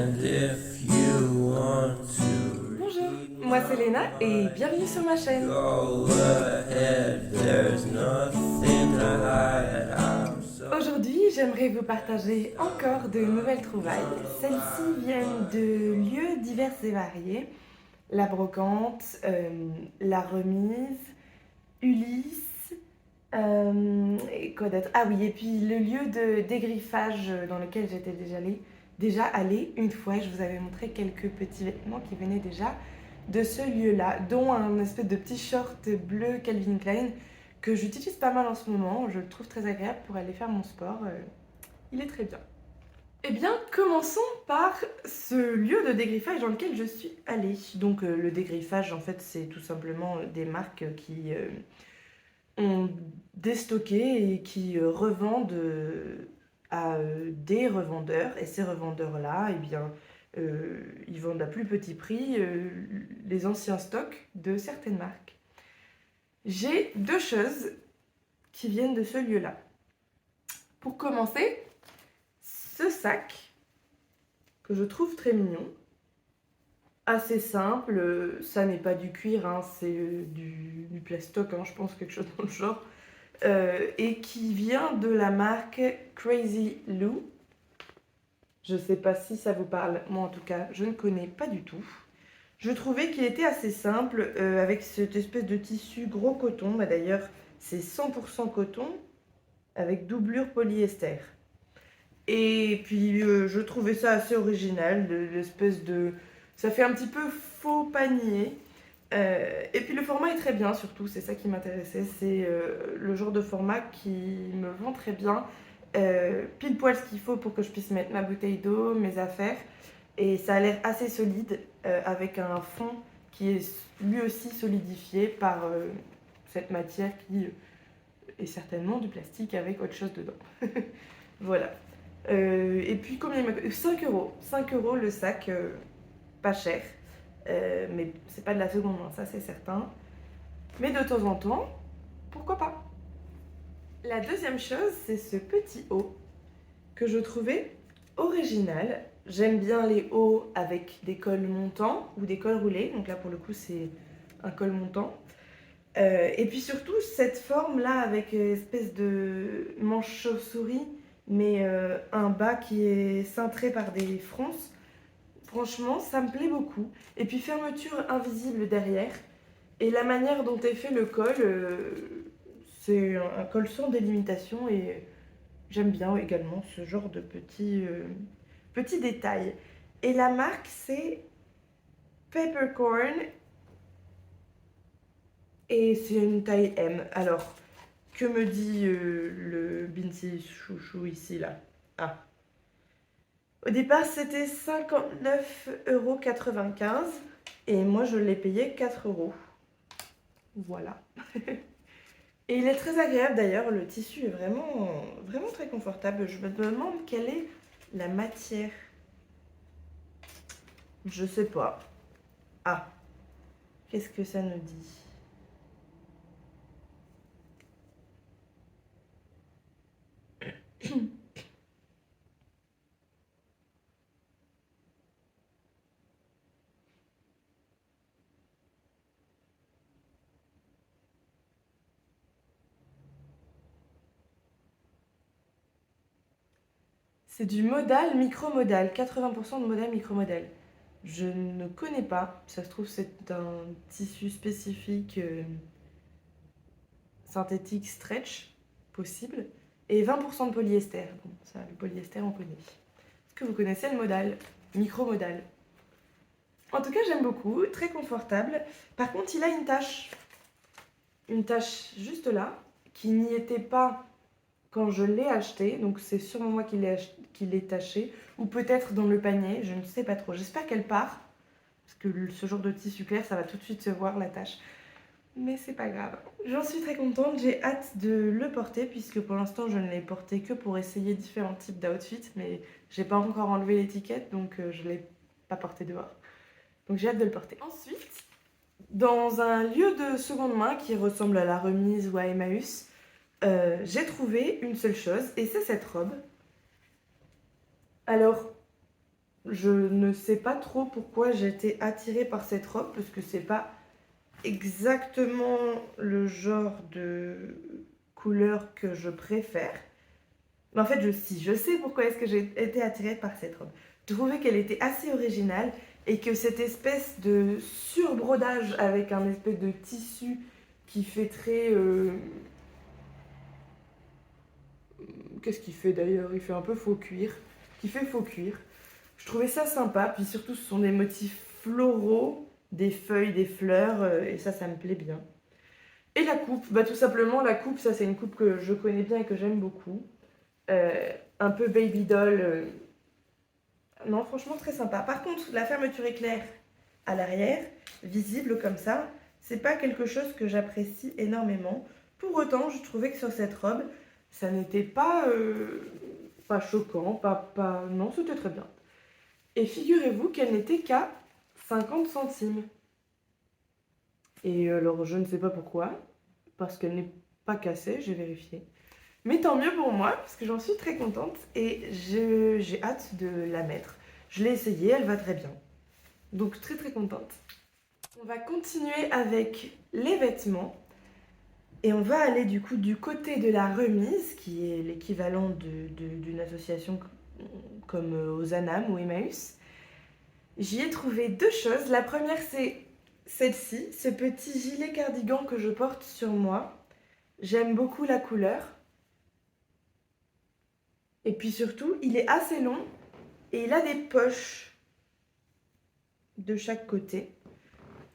And if you want to Bonjour, moi c'est Léna et bienvenue sur ma chaîne. go ahead, there's nothing to hide. I'm so Aujourd'hui, j'aimerais vous partager encore de nouvelles trouvailles. Celles-ci viennent de lieux divers et variés. La Brocante, La Remise, Ulysse, et quoi d'autre? Ah oui, et puis le lieu de dégriffage dans lequel j'étais déjà allée une fois. Je vous avais montré quelques petits vêtements qui venaient déjà de ce lieu-là, dont un espèce de petit short bleu Calvin Klein que j'utilise pas mal en ce moment. Je le trouve très agréable pour aller faire mon sport. Il est très bien. Eh bien, commençons par ce lieu de dégriffage dans lequel je suis allée. Donc, le dégriffage, en fait, c'est tout simplement des marques qui ont déstocké et qui revendent à des revendeurs. Et ces revendeurs-là, eh bien, ils vendent à plus petit prix les anciens stocks de certaines marques. J'ai deux choses qui viennent de ce lieu-là. Pour commencer, ce sac que je trouve très mignon, assez simple, ça n'est pas du cuir, hein, c'est du plastoc, hein, je pense, quelque chose dans le genre, et qui vient de la marque Crazy Lou. Je sais pas si ça vous parle, moi en tout cas, je ne connais pas du tout. Je trouvais qu'il était assez simple, avec cette espèce de tissu gros coton. Bah, d'ailleurs, c'est 100% coton, avec doublure polyester. Et puis, je trouvais ça assez original, l'espèce de... Ça fait un petit peu faux panier. Et puis le format est très bien, surtout, c'est ça qui m'intéressait. C'est le genre de format qui me vend très bien. Pile poil ce qu'il faut pour que je puisse mettre ma bouteille d'eau, mes affaires. Et ça a l'air assez solide, avec un fond qui est lui aussi solidifié par cette matière qui est certainement du plastique avec autre chose dedans. Voilà. Et puis combien il m'a coûté? 5 euros. 5 euros le sac, pas cher. Mais c'est pas de la seconde main, ça c'est certain. Mais de temps en temps, pourquoi pas? La deuxième chose, c'est ce petit haut que je trouvais original. J'aime bien les hauts avec des cols montants ou des cols roulés. Donc là, pour le coup, c'est un col montant. Et puis surtout, cette forme-là avec espèce de manche chauve-souris, mais un bas qui est cintré par des fronces. Franchement, ça me plaît beaucoup. Et puis fermeture invisible derrière. Et la manière dont est fait le col, c'est un col sans délimitation et j'aime bien également ce genre de petits détails. Et la marque, c'est Peppercorn et c'est une taille M. Alors, que me dit le Binti Chouchou ici, là? Ah. Au départ, c'était 59,95 € et moi, je l'ai payé 4 euros. Voilà. Et il est très agréable d'ailleurs, le tissu est vraiment très confortable. Je me demande quelle est la matière. Je sais pas. Ah, qu'est-ce que ça nous dit? C'est du modal micromodal, 80% de modal micromodal. Je ne connais pas, ça se trouve c'est un tissu spécifique synthétique stretch possible. Et 20% de polyester. Bon, ça, le polyester, on connaît. Est-ce que vous connaissez le modal? Micromodal. En tout cas, j'aime beaucoup, très confortable. Par contre, il a une tache juste là, qui n'y était pas quand je l'ai acheté. Donc, c'est sûrement moi qui l'ai taché. Ou peut-être dans le panier, je ne sais pas trop. J'espère qu'elle part. Parce que ce genre de tissu clair, ça va tout de suite se voir la tache. Mais c'est pas grave. J'en suis très contente, j'ai hâte de le porter puisque pour l'instant je ne l'ai porté que pour essayer différents types d'outfits, mais j'ai pas encore enlevé l'étiquette donc je l'ai pas porté dehors. Donc j'ai hâte de le porter. Ensuite, dans un lieu de seconde main qui ressemble à la Remise ou à Emmaüs, j'ai trouvé une seule chose et c'est cette robe. Alors, je ne sais pas trop pourquoi j'ai été attirée par cette robe, parce que c'est pas exactement le genre de couleur que je préfère. Mais en fait, je sais pourquoi est-ce que j'ai été attirée par cette robe. Je trouvais qu'elle était assez originale et que cette espèce de surbrodage avec un espèce de tissu qui fait très... Qu'est-ce qu'il fait d'ailleurs? Il fait un peu faux cuir. Qui fait faux cuir. Je trouvais ça sympa. Puis surtout, ce sont des motifs floraux, des feuilles, des fleurs. Et ça me plaît bien. Et la coupe, bah tout simplement, la coupe, ça c'est une coupe que je connais bien et que j'aime beaucoup. Un peu baby doll. Non, franchement, très sympa. Par contre, la fermeture éclair à l'arrière, visible comme ça, c'est pas quelque chose que j'apprécie énormément. Pour autant, je trouvais que sur cette robe, ça n'était pas choquant, Non, c'était très bien. Et figurez-vous qu'elle n'était qu'à 50 centimes. Et alors, je ne sais pas pourquoi, parce qu'elle n'est pas cassée, j'ai vérifié. Mais tant mieux pour moi, parce que j'en suis très contente et j'ai hâte de la mettre. Je l'ai essayée, elle va très bien. Donc très très contente. On va continuer avec les vêtements. Et on va aller du coup du côté de la remise, qui est l'équivalent d'une association comme Ozanam ou Emmaüs. J'y ai trouvé deux choses. La première, c'est celle-ci, ce petit gilet cardigan que je porte sur moi. J'aime beaucoup la couleur. Et puis surtout, il est assez long et il a des poches de chaque côté.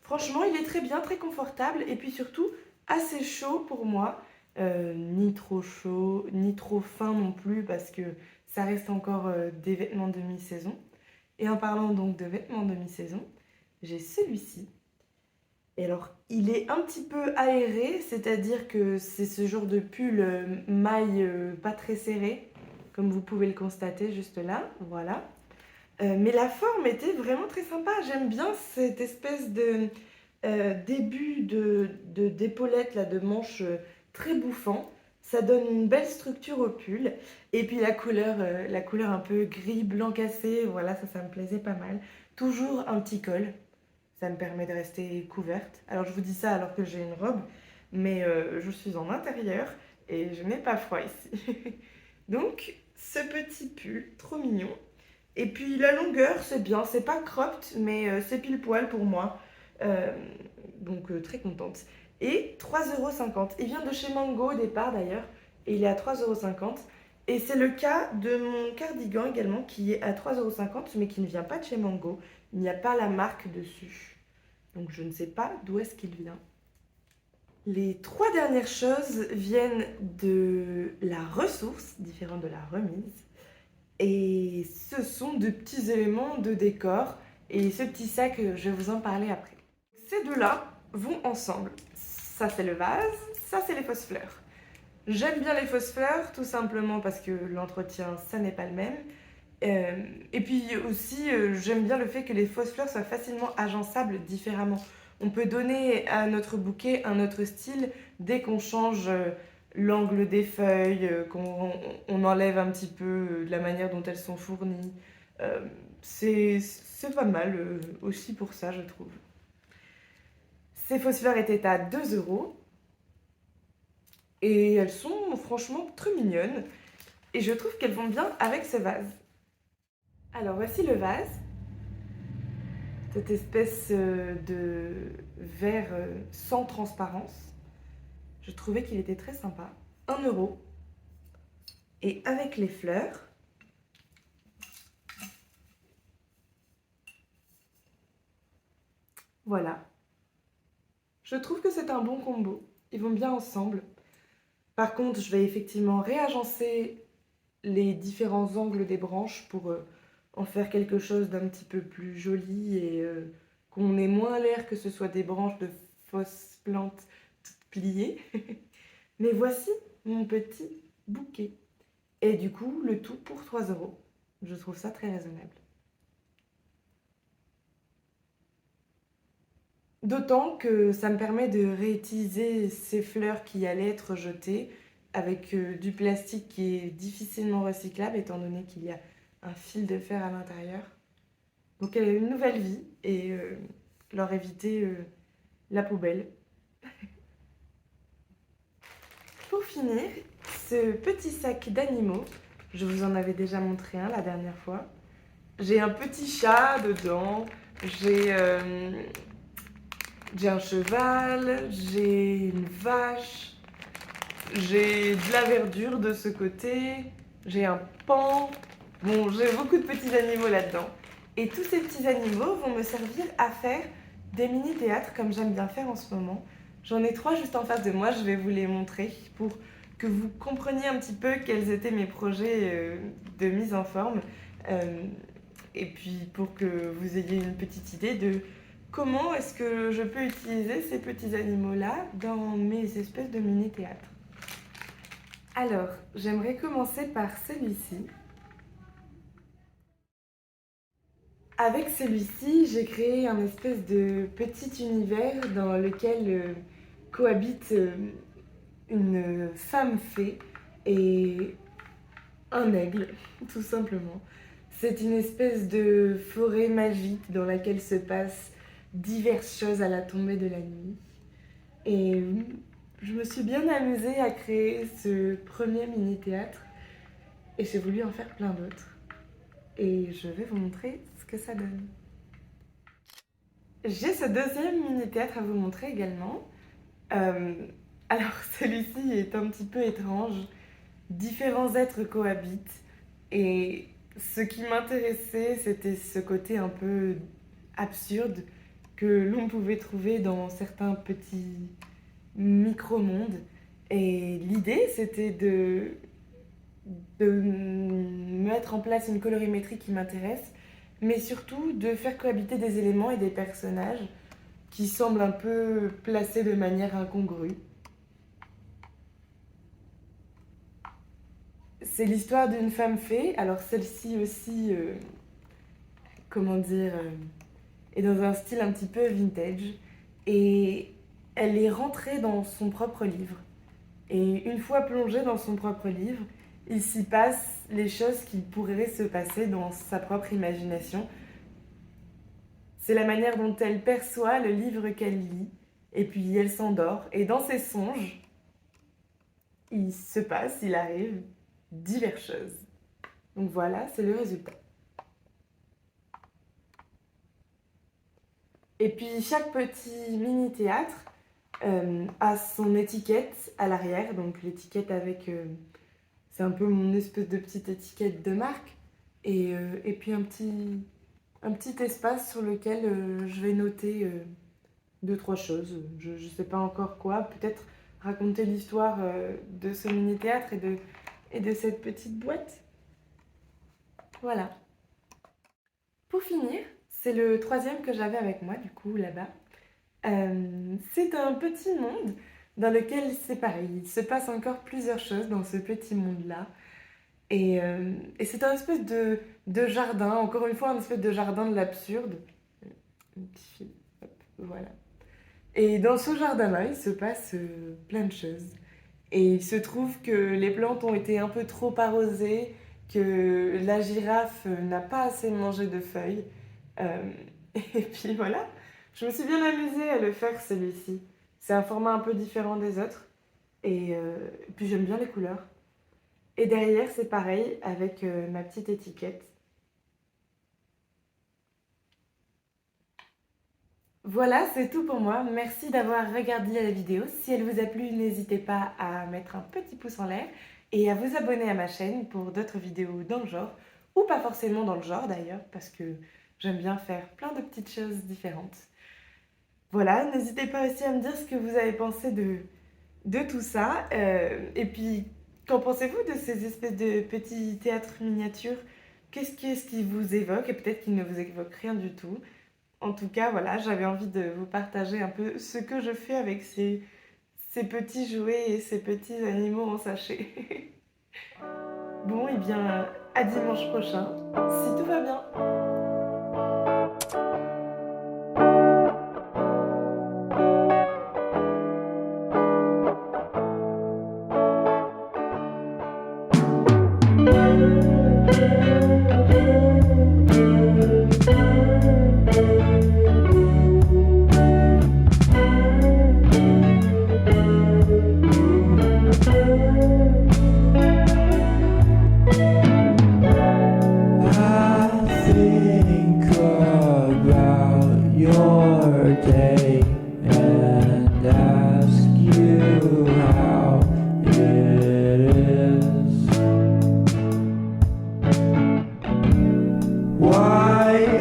Franchement, il est très bien, très confortable et puis surtout assez chaud pour moi. Ni trop chaud, ni trop fin non plus parce que ça reste encore des vêtements de mi-saison. Et en parlant donc de vêtements de mi-saison, j'ai celui-ci. Et alors, il est un petit peu aéré, c'est-à-dire que c'est ce genre de pull maille pas très serré, comme vous pouvez le constater juste là, voilà. Mais la forme était vraiment très sympa. J'aime bien cette espèce de début d'épaulette, là, de manche très bouffant. Ça donne une belle structure au pull. Et puis la couleur un peu gris, blanc cassé, voilà, ça me plaisait pas mal. Toujours un petit col. Ça me permet de rester couverte. Alors je vous dis ça alors que j'ai une robe, mais je suis en intérieur et je n'ai pas froid ici. Donc, ce petit pull, trop mignon. Et puis la longueur, c'est bien, c'est pas cropped, mais c'est pile poil pour moi. Euh, donc très contente. Et 3,50 €. Il vient de chez Mango au départ d'ailleurs, et il est à 3,50 €. Et c'est le cas de mon cardigan également, qui est à 3,50 € mais qui ne vient pas de chez Mango. Il n'y a pas la marque dessus. Donc je ne sais pas d'où est-ce qu'il vient. Les trois dernières choses viennent de la ressource, différente de la remise. Et ce sont de petits éléments de décor. Et ce petit sac, je vais vous en parler après. Ces deux-là vont ensemble. Ça, c'est le vase. Ça, c'est les fausses fleurs. J'aime bien les fausses fleurs, tout simplement parce que l'entretien, ça n'est pas le même. Et puis aussi, j'aime bien le fait que les fausses fleurs soient facilement agençables différemment. On peut donner à notre bouquet un autre style dès qu'on change l'angle des feuilles, qu'on enlève un petit peu de la manière dont elles sont fournies. C'est pas mal aussi pour ça, je trouve. Ces fausses fleurs étaient à 2 € et elles sont franchement très mignonnes. Et je trouve qu'elles vont bien avec ce vase. Alors voici le vase. Cette espèce de verre sans transparence. Je trouvais qu'il était très sympa. 1 €. Et avec les fleurs, voilà. Je trouve que c'est un bon combo. Ils vont bien ensemble. Par contre, je vais effectivement réagencer les différents angles des branches pour en faire quelque chose d'un petit peu plus joli et qu'on ait moins l'air que ce soit des branches de fausses plantes toutes pliées. Mais voici mon petit bouquet. Et du coup, le tout pour 3 €. Je trouve ça très raisonnable. D'autant que ça me permet de réutiliser ces fleurs qui allaient être jetées avec du plastique qui est difficilement recyclable étant donné qu'il y a un fil de fer à l'intérieur. Donc une nouvelle vie et leur éviter la poubelle. Pour finir, ce petit sac d'animaux, je vous en avais déjà montré un la dernière fois. J'ai un petit chat dedans, j'ai un cheval, j'ai une vache, j'ai de la verdure de ce côté, j'ai un paon. Bon, j'ai beaucoup de petits animaux là-dedans. Et tous ces petits animaux vont me servir à faire des mini-théâtres comme j'aime bien faire en ce moment. J'en ai 3 juste en face de moi, je vais vous les montrer pour que vous compreniez un petit peu quels étaient mes projets de mise en forme. Et puis pour que vous ayez une petite idée de comment est-ce que je peux utiliser ces petits animaux-là dans mes espèces de mini-théâtres. Alors, j'aimerais commencer par celui-ci. Avec celui-ci, j'ai créé un espèce de petit univers dans lequel cohabitent une femme fée et un aigle, tout simplement. C'est une espèce de forêt magique dans laquelle se passent diverses choses à la tombée de la nuit. Et je me suis bien amusée à créer ce premier mini-théâtre et j'ai voulu en faire plein d'autres. Et je vais vous montrer ce que ça donne. J'ai ce deuxième mini-théâtre à vous montrer également. Alors celui-ci est un petit peu étrange. Différents êtres cohabitent et ce qui m'intéressait, c'était ce côté un peu absurde que l'on pouvait trouver dans certains petits micro-mondes. Et l'idée, c'était de mettre en place une colorimétrie qui m'intéresse, mais surtout de faire cohabiter des éléments et des personnages qui semblent un peu placés de manière incongrue. C'est l'histoire d'une femme fée. Alors celle-ci aussi, comment dire, est dans un style un petit peu vintage. Et elle est rentrée dans son propre livre. Et une fois plongée dans son propre livre, il s'y passe les choses qui pourraient se passer dans sa propre imagination. C'est la manière dont elle perçoit le livre qu'elle lit. Et puis elle s'endort. Et dans ses songes, il se passe, il arrive diverses choses. Donc voilà, c'est le résultat. Et puis chaque petit mini-théâtre a son étiquette à l'arrière. Donc l'étiquette avec... c'est un peu mon espèce de petite étiquette de marque. Et puis un petit espace sur lequel je vais noter 2-3 choses. Je ne sais pas encore quoi. Peut-être raconter l'histoire de ce mini-théâtre et de cette petite boîte. Voilà. Pour finir, c'est le troisième que j'avais avec moi, du coup, là-bas. C'est un petit monde dans lequel c'est pareil. Il se passe encore plusieurs choses dans ce petit monde-là. Et c'est un espèce de jardin, encore une fois, un espèce de jardin de l'absurde. Un petit fil, hop, voilà. Et dans ce jardin-là, il se passe plein de choses. Et il se trouve que les plantes ont été un peu trop arrosées, que la girafe n'a pas assez mangé de feuilles. Et puis voilà, je me suis bien amusée à le faire celui-ci. C'est un format un peu différent des autres. Et puis j'aime bien les couleurs. Et derrière, c'est pareil avec ma petite étiquette. Voilà, c'est tout pour moi. Merci d'avoir regardé la vidéo. Si elle vous a plu, n'hésitez pas à mettre un petit pouce en l'air et à vous abonner à ma chaîne pour d'autres vidéos dans le genre, ou pas forcément dans le genre d'ailleurs, parce que j'aime bien faire plein de petites choses différentes. Voilà, n'hésitez pas aussi à me dire ce que vous avez pensé de tout ça. Et puis, qu'en pensez-vous de ces espèces de petits théâtres miniatures? Qu'est-ce qui vous évoque? Et peut-être qu'il ne vous évoque rien du tout. En tout cas, voilà, j'avais envie de vous partager un peu ce que je fais avec ces petits jouets et ces petits animaux en sachet. Bon, et bien, à dimanche prochain, si tout va bien. and ask you how it is. Why